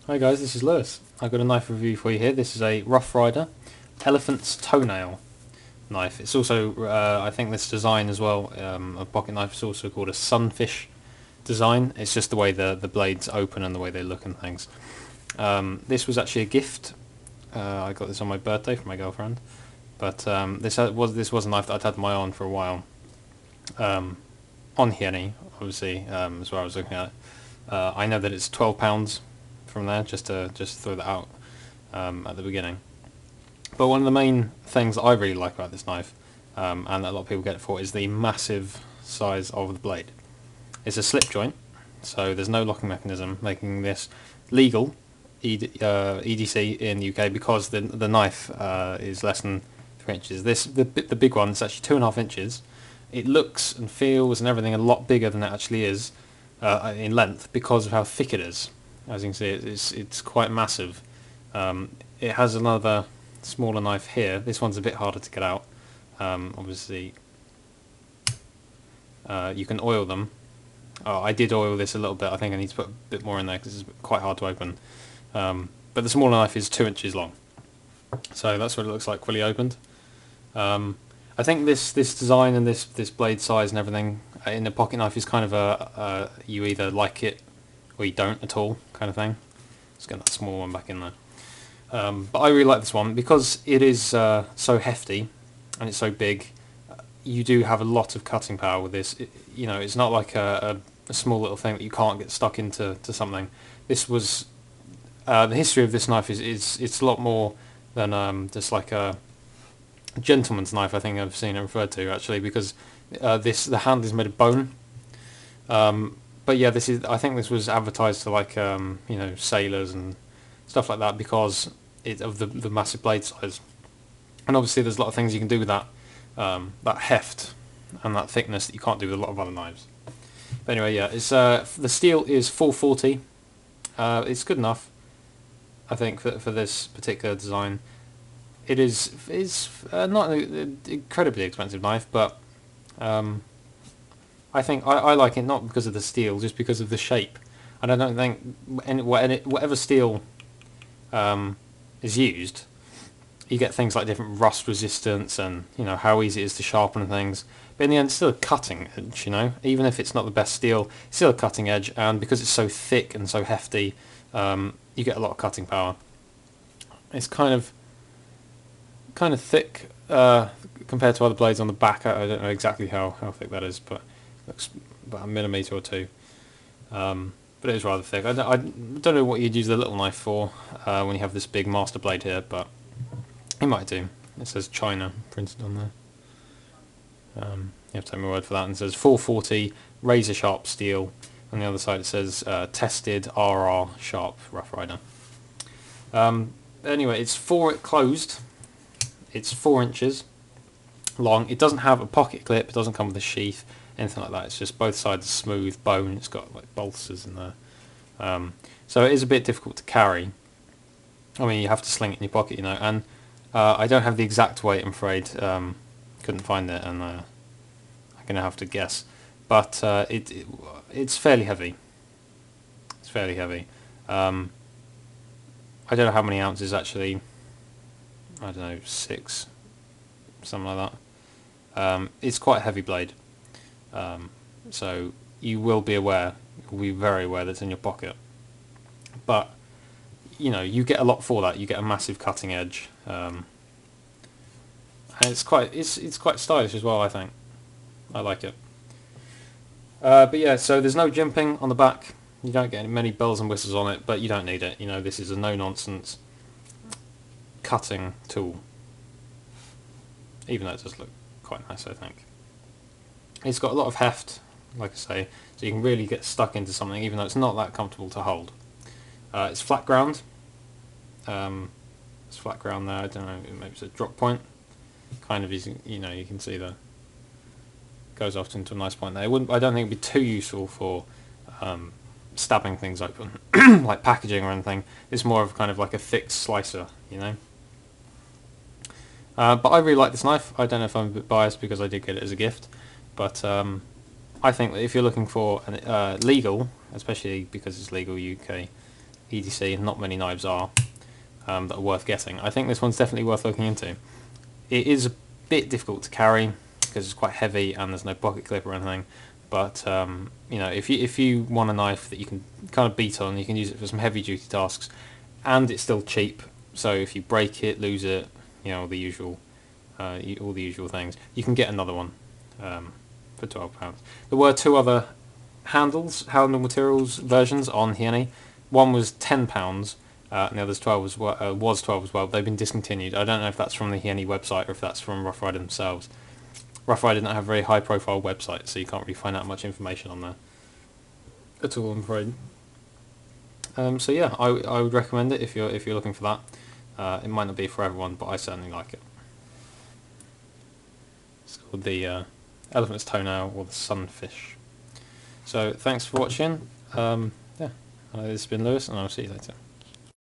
Hi guys, this is Lewis. I've got a knife review for you here. This is a Rough Rider Elephant's Toenail knife. It's also, I think this design as well, a pocket knife is also called a sunfish design. It's just the way the blades open and the way they look and things. This was actually a gift. I got this on my birthday from my girlfriend. But this was a knife that I'd had my eye on for a while. On Hieni, obviously, is where I was looking at it. I know that it's £12 from there, just to throw that out at the beginning. But one of the main things that I really like about this knife, and that a lot of people get it for, is the massive size of the blade. It's a slip joint, so there's no locking mechanism, making this legal EDC in the UK because the knife is less than 3 inches. The big one is actually 2.5 inches. It looks and feels and everything a lot bigger than it actually is in length because of how thick it is. As you can see, it's quite massive. It has another smaller knife here. This one's a bit harder to get out. Obviously, you can oil them. Oh, I did oil this a little bit. I think I need to put a bit more in there because it's quite hard to open. But the smaller knife is 2 inches long. So that's what it looks like fully opened. I think this design and this blade size and everything in a pocket knife is kind of you either like it or you don't at all kind of thing. Let's get that small one back in there. But I really like this one because it is so hefty and it's so big. You do have a lot of cutting power with this. It's not like a small little thing that you can't get stuck into something. This was the history of this knife is it's a lot more than just like a gentleman's knife. I think I've seen it referred to actually because the handle is made of bone. But yeah, I think this was advertised to like sailors and stuff like that because of the massive blade size. And obviously, there's a lot of things you can do with that heft and that thickness that you can't do with a lot of other knives. But anyway, yeah, it's the steel is 440. It's good enough, I think, for this particular design. It is not an incredibly expensive knife, but I think I like it not because of the steel, just because of the shape. And I don't think whatever steel is used, you get things like different rust resistance and how easy it is to sharpen things. But in the end, it's still a cutting edge. Even if it's not the best steel, it's still a cutting edge. And because it's so thick and so hefty, you get a lot of cutting power. It's kind of thick compared to other blades on the back. I don't know exactly how thick that is, but looks about a millimetre or two, but it is rather thick. I don't know what you'd use the little knife for when you have this big master blade here, but you might do. It says China printed on there. You have to take my word for that. And it says 440 razor sharp steel. On the other side it says tested RR sharp Rough Rider. Anyway, it's closed. It's 4 inches long. It doesn't have a pocket clip. It doesn't come with a sheath, anything like that. It's just both sides are smooth bone. It's got like bolsters in there, so it is a bit difficult to carry. I mean, you have to sling it in your pocket, and I don't have the exact weight, I'm afraid. Couldn't find it, and I'm gonna have to guess, but it's fairly heavy. It's fairly heavy. I don't know how many ounces actually. I don't know, 6, something like that. It's quite a heavy blade, so you will be very aware that it's in your pocket. But you get a lot for that. You get a massive cutting edge, and it's quite stylish as well. I think I like it. But yeah, so there's no jimping on the back. You don't get many bells and whistles on it, but you don't need it. This is a no-nonsense cutting tool, even though it does look quite nice. I think it's got a lot of heft, like I say, so you can really get stuck into something even though it's not that comfortable to hold. It's flat ground. It's flat ground there. I don't know, maybe it's a drop point kind of. You can see the goes off into a nice point there. I don't think it'd be too useful for stabbing things open like packaging or anything. It's more of kind of like a thick slicer, But I really like this knife. I don't know if I'm a bit biased because I did get it as a gift, but I think that if you're looking for legal, especially because it's legal UK, EDC, and not many knives are that are worth getting. I think this one's definitely worth looking into. It is a bit difficult to carry because it's quite heavy and there's no pocket clip or anything. But you know, if you want a knife that you can kind of beat on, you can use it for some heavy duty tasks, and it's still cheap. So if you break it, lose it, you know, all the usual things, you can get another one for £12. There were two other handle materials versions on Hyene. One was £10. And the other's 12 was 12 as well. They've been discontinued. I don't know if that's from the Hyene website or if that's from Rough Rider themselves. Rough Rider didn't have a very high profile website, so you can't really find out much information on there at all, I'm afraid. So yeah, I would recommend it if you're looking for that. It might not be for everyone, but I certainly like it. It's called the Elephant's Toenail or the Sunfish. So thanks for watching. Yeah, this has been Lewis, and I'll see you later.